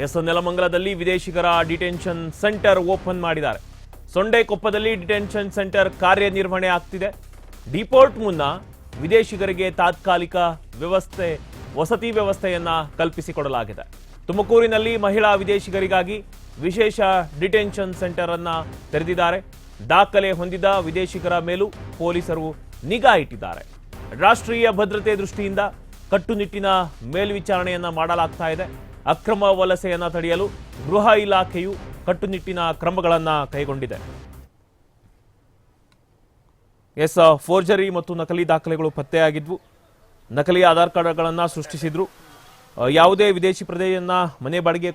S ನೆಲಮಂಗಲದಲ್ಲಿ ವಿದೇಶಿಗರ detention centre open ಮಾಡಿದ್ದಾರೆ. ಸೊಂಡೆಕೊಪ್ಪದಲ್ಲಿ detention centre ಕಾರ್ಯನಿರ್ವಹಣೆ ಆಗ್ತಿದೆ. ಡಿಪೋರ್ಟ್ ಮುನ್ನ ವಿದೇಶಿಗರಿಗೆ ತಾತ್ಕಾಲಿಕ ವಸತಿ ವ್ಯವಸ್ಥೆಯನ್ನ ಕಲ್ಪಿಸಿಕೊಡಲಾಗಿದೆ. ತುಮಕೂರಿನಲ್ಲಿ ಮಹಿಳಾ ವಿದೇಶಿಗರಿಗಾಗಿ ವಿಶೇಷ ಡಿಟೆನ್ಷನ್ ಸೆಂಟರ್ ಅನ್ನ ತೆರೆದಿದ್ದಾರೆ. ದಾಖಲೆ ಹೊಂದಿದ ವಿದೇಶಿಗರ ಮೇಲೂ ಪೊಲೀಸರು ನಿಗಾ ಇಟ್ಟಿದ್ದಾರೆ. ರಾಷ್ಟ್ರೀಯ ಭದ್ರತೆ ದೃಷ್ಟಿಯಿಂದ ಕಟ್ಟುನಿಟ್ಟಿನ ಮೇಲ್ವಿಚಾರಣೆಯನ್ನ ಮಾಡಲಾಗ್ತಾ ಇದೆ. ಅಕ್ರಮ ವಲಸೆಯನ್ನ ತಡೆಯಲು ಗೃಹ ಇಲಾಖೆಯು ಕಟ್ಟುನಿಟ್ಟಿನ ಕ್ರಮಗಳನ್ನು ಕೈಗೊಂಡಿದೆ. ಫೋರ್ಜರಿ ಮತ್ತು ನಕಲಿ ದಾಖಲೆಗಳು ಪತ್ತೆಯಾಗಿದ್ವು. ನಕಲಿ ಆಧಾರ್ ಕಾರ್ಡ್ಗಳನ್ನು ಸೃಷ್ಟಿಸಿದ್ರು. ಯಾವುದೇ ವಿದೇಶಿ ಪ್ರಜೆಯನ್ನ ಮನೆ ಬಾಡಿಗೆ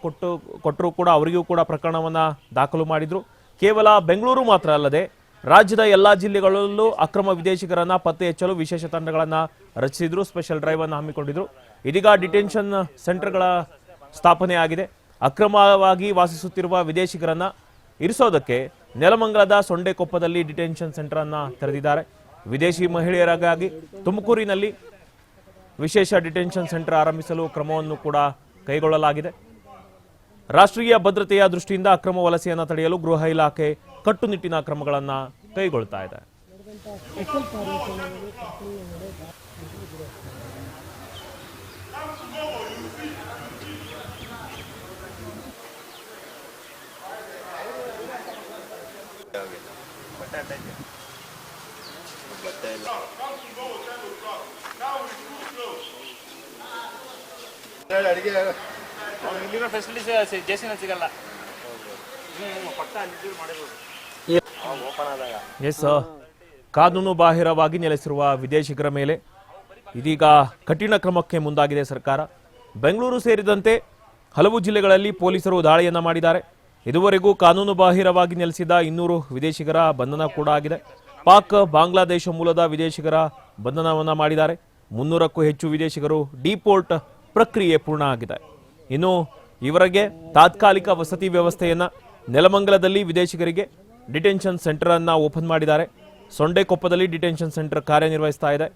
ಕೊಟ್ಟರೂ ಕೂಡ ಅವರಿಗೂ ಕೂಡ ಪ್ರಕರಣವನ್ನು ದಾಖಲು ಮಾಡಿದ್ರು. ಕೇವಲ ಬೆಂಗಳೂರು ಮಾತ್ರ ಅಲ್ಲದೆ ರಾಜ್ಯದ ಎಲ್ಲಾ ಜಿಲ್ಲೆಗಳಲ್ಲೂ ಅಕ್ರಮ ವಿದೇಶಿಗರನ್ನ ಪತ್ತೆ ಹಚ್ಚಲು ವಿಶೇಷ ತಂಡಗಳನ್ನು ರಚಿಸಿದ್ರು. ಸ್ಪೆಷಲ್ ಡ್ರೈವ್ ಅನ್ನು ಹಮ್ಮಿಕೊಂಡಿದ್ರು. ಇದೀಗ ಡಿಟೆನ್ಷನ್ ಸೆಂಟರ್ಗಳ ಸ್ಥಾಪನೆ ಆಗಿದೆ. ಅಕ್ರಮವಾಗಿ ವಾಸಿಸುತ್ತಿರುವ ವಿದೇಶಿಗರನ್ನ ಇರಿಸೋದಕ್ಕೆ ನೆಲಮಂಗಲದ ಸೊಂಡೆಕೊಪ್ಪದಲ್ಲಿ ಡಿಟೆನ್ಷನ್ ಸೆಂಟರ್ ಅನ್ನ ತೆರೆದಿದ್ದಾರೆ. ವಿದೇಶಿ ಮಹಿಳೆಯರಿಗಾಗಿ ತುಮಕೂರಿನಲ್ಲಿ ವಿಶೇಷ ಡಿಟೆನ್ಷನ್ ಸೆಂಟರ್ ಆರಂಭಿಸಲು ಕ್ರಮವನ್ನು ಕೂಡ ಕೈಗೊಳ್ಳಲಾಗಿದೆ. ರಾಷ್ಟ್ರೀಯ ಭದ್ರತೆಯ ದೃಷ್ಟಿಯಿಂದ ಅಕ್ರಮ ವಲಸೆಯನ್ನು ತಡೆಯಲು ಗೃಹ ಇಲಾಖೆ ಕಟ್ಟುನಿಟ್ಟಿನ ಕ್ರಮಗಳನ್ನು ಕೈಗೊಳ್ತಾ ಇದೆ. ಇಲ್ಲಿರೋ ಫೆಸಿಲಿಟೀಸ್ ಜೇಸಿನ ಸಿಗಲ್ಲ. ಕಾನೂನು ಬಾಹಿರವಾಗಿ ನೆಲೆಸಿರುವ ವಿದೇಶಿಗರ ಮೇಲೆ ಇದೀಗ ಕಠಿಣ ಕ್ರಮಕ್ಕೆ ಮುಂದಾಗಿದೆ ಸರ್ಕಾರ. ಬೆಂಗಳೂರು ಸೇರಿದಂತೆ ಹಲವು ಜಿಲ್ಲೆಗಳಲ್ಲಿ ಪೊಲೀಸರು ದಾಳಿಯನ್ನ ಮಾಡಿದ್ದಾರೆ. ಇದುವರೆಗೂ ಕಾನೂನು ಬಾಹಿರವಾಗಿ ನೆಲೆಸಿದ 200 ವಿದೇಶಿಗರ ಬಂಧನ ಕೂಡ ಆಗಿದೆ. ಪಾಕ್ ಬಾಂಗ್ಲಾದೇಶ ಮೂಲದ ವಿದೇಶಿಗರ ಬಂಧನವನ್ನ ಮಾಡಿದ್ದಾರೆ. 300ಕ್ಕೂ ಹೆಚ್ಚು ವಿದೇಶಿಗರು ಡಿಪೋರ್ಟ್ ಪ್ರಕ್ರಿಯೆ ಪೂರ್ಣ ಆಗಿದೆ. ಇನ್ನು ಇವರಿಗೆ ತಾತ್ಕಾಲಿಕ ವಸತಿ ವ್ಯವಸ್ಥೆಯನ್ನ ನೆಲಮಂಗಲದಲ್ಲಿ ವಿದೇಶಿಗರಿಗೆ ಡಿಟೆನ್ಷನ್ ಸೆಂಟರ್ ಅನ್ನ ಓಪನ್ ಮಾಡಿದ್ದಾರೆ. ಸೊಂಡೆಕೊಪ್ಪದಲ್ಲಿ ಡಿಟೆನ್ಷನ್ ಸೆಂಟರ್ ಕಾರ್ಯನಿರ್ವಹಿಸ್ತಾ ಇದೆ.